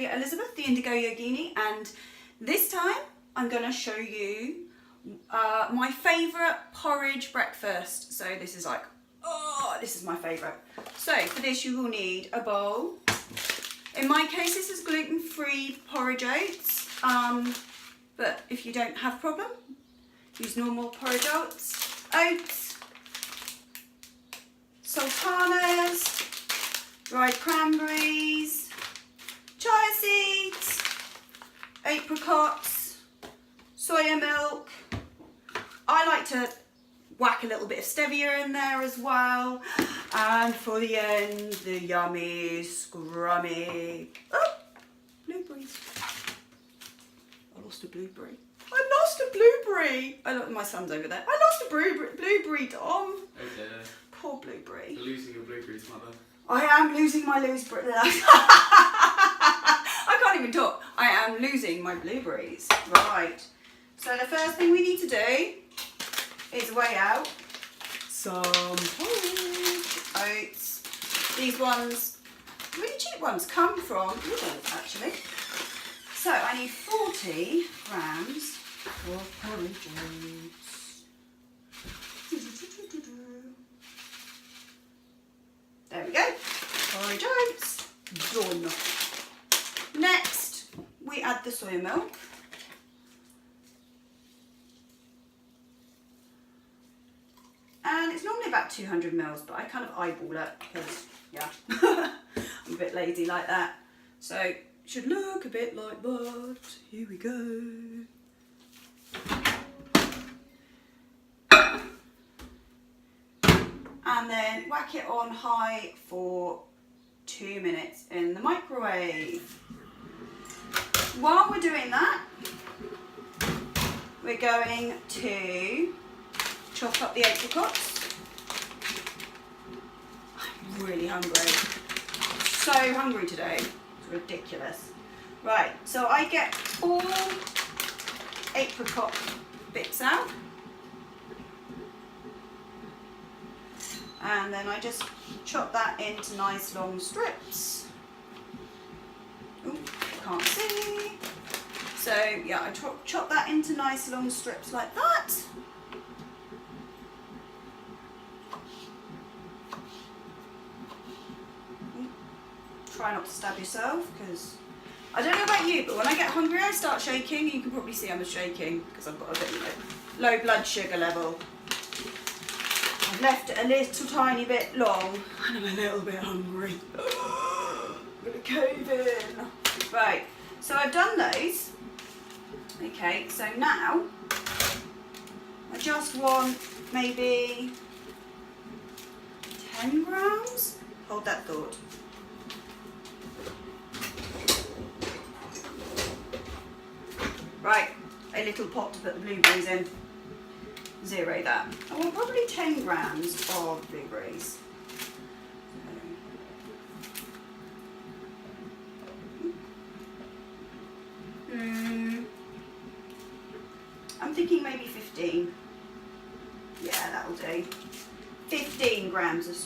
Julia Elizabeth, the Indigo Yogini, and this time I'm going to show you my favourite porridge breakfast. So this is like, oh, this is my favourite. So for this you will need a bowl. In my case this is gluten-free porridge oats, but if you don't have a problem, use normal porridge oats, sultanas, dried cranberries, chia seeds, apricots, soya milk. I like to whack a little bit of stevia in there as well. And for the end, the yummy, scrummy, oh, blueberries. I lost a blueberry. I lost a blueberry. My son's over there. I lost a blueberry, Dom. Okay. Poor blueberry. You're losing your blueberries, mother. I am losing my blueberries. I can't even talk. I am losing my blueberries. Right. So the first thing we need to do is weigh out some oats. These ones, really cheap ones, come from Lidl actually. So I need 40 grams of porridge oats. There we go, porridge oats, done. Next, we add the soya milk. And it's normally about 200 mils, but I kind of eyeball it because, yeah, I'm a bit lazy like that. So it should look a bit like that. Here we go. And then whack it on high for 2 minutes in the microwave. While we're doing that, we're going to chop up the apricots. I'm really hungry. So hungry today. It's ridiculous. Right, so I get 4 apricot bits out. And then I just chop that into nice long strips. Ooh, can't see. So yeah, I chop that into nice long strips like that. Try not to stab yourself, because I don't know about you, but when I get hungry I start shaking. You can probably see I'm shaking because I've got a bit low blood sugar level. I've left it a little tiny bit long and I'm a little bit hungry. I'm gonna cave in. Right, so I've done those. Okay, so now I just want maybe 10 grams. Hold that thought. Right, a little pot to put the blueberries in. Zero that. I want probably 10 grams of blueberries. I'm thinking maybe 15. Yeah, that'll do. 15 grams of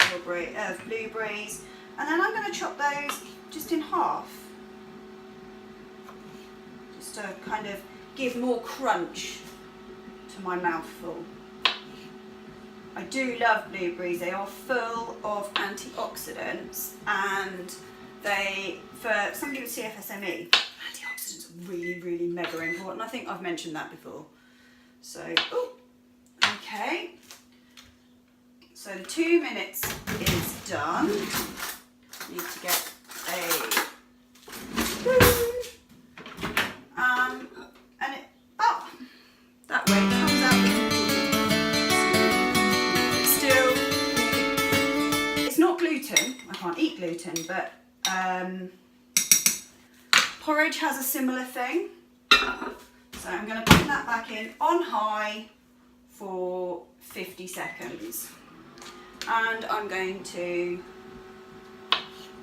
blueberries. And then I'm going to chop those just in half. To kind of give more crunch to my mouthful. I do love blueberries. They are full of antioxidants, and they, for somebody with CFSME, antioxidants are really, really mega important. I think I've mentioned that before. So, ooh, okay. So the 2 minutes is done. Need to get a spoon. And it, oh, that way it comes out. It's not gluten. I can't eat gluten, but porridge has a similar thing. So I'm going to put that back in on high for 50 seconds. And I'm going to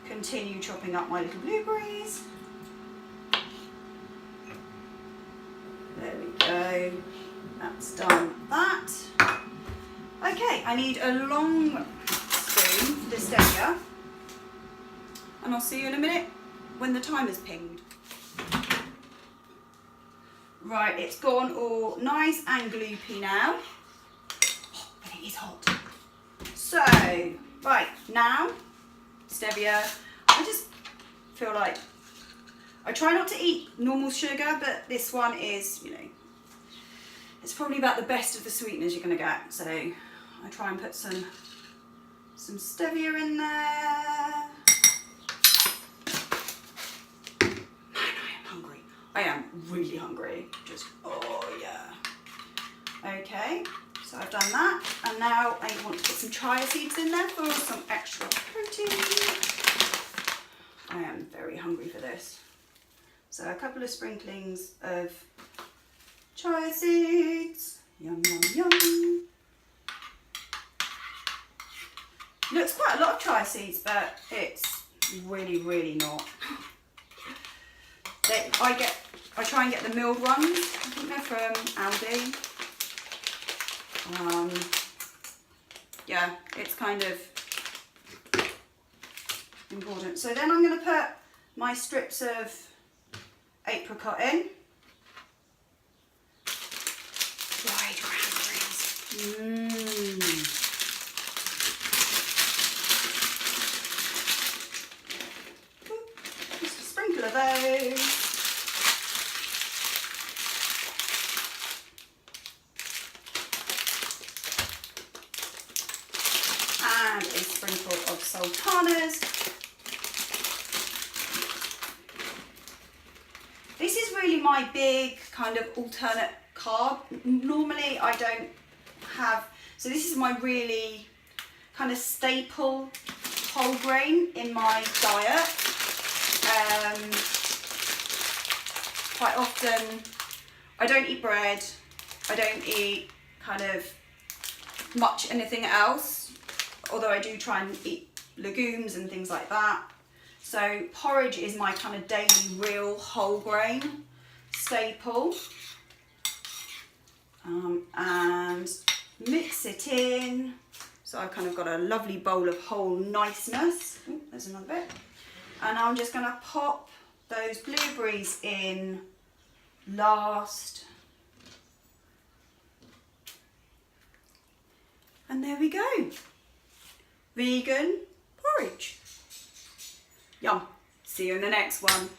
continue chopping up my little blueberries. There we go, that's done that. Okay, I need a long spoon for the stevia, and I'll see you in a minute when the timer's pinged. Right, it's gone all nice and gloopy now. Oh, but it is hot. So, right, now, Stevia. I just feel like, I try not to eat normal sugar, but this one is, you know, it's probably about the best of the sweeteners you're going to get. So, I try and put some Stevia in there. I am really hungry. Just, oh yeah. Okay, so I've done that. And now I want to put some chia seeds in there for some extra protein. I am very hungry for this. So a couple of sprinklings of chia seeds. Yum, yum, yum. Looks quite a lot of chia seeds, but it's really, really not. I try and get the milled ones. I think they're from Aldi. Yeah, it's kind of important. So then I'm going to put my strips of apricot in. Dried cranberries. Just a sprinkle of those. And a sprinkle of sultanas. This is really my big kind of alternate carb. Normally I don't have, so this is my really kind of staple whole grain in my diet. Quite often I don't eat bread, I don't eat kind of much anything else, although I do try and eat legumes and things like that. So porridge is my kind of daily real whole grain staple. And mix it in. So I've kind of got a lovely bowl of whole niceness. Ooh, there's another bit. And I'm just going to pop those blueberries in last. And there we go. Vegan porridge. Yum. See you in the next one.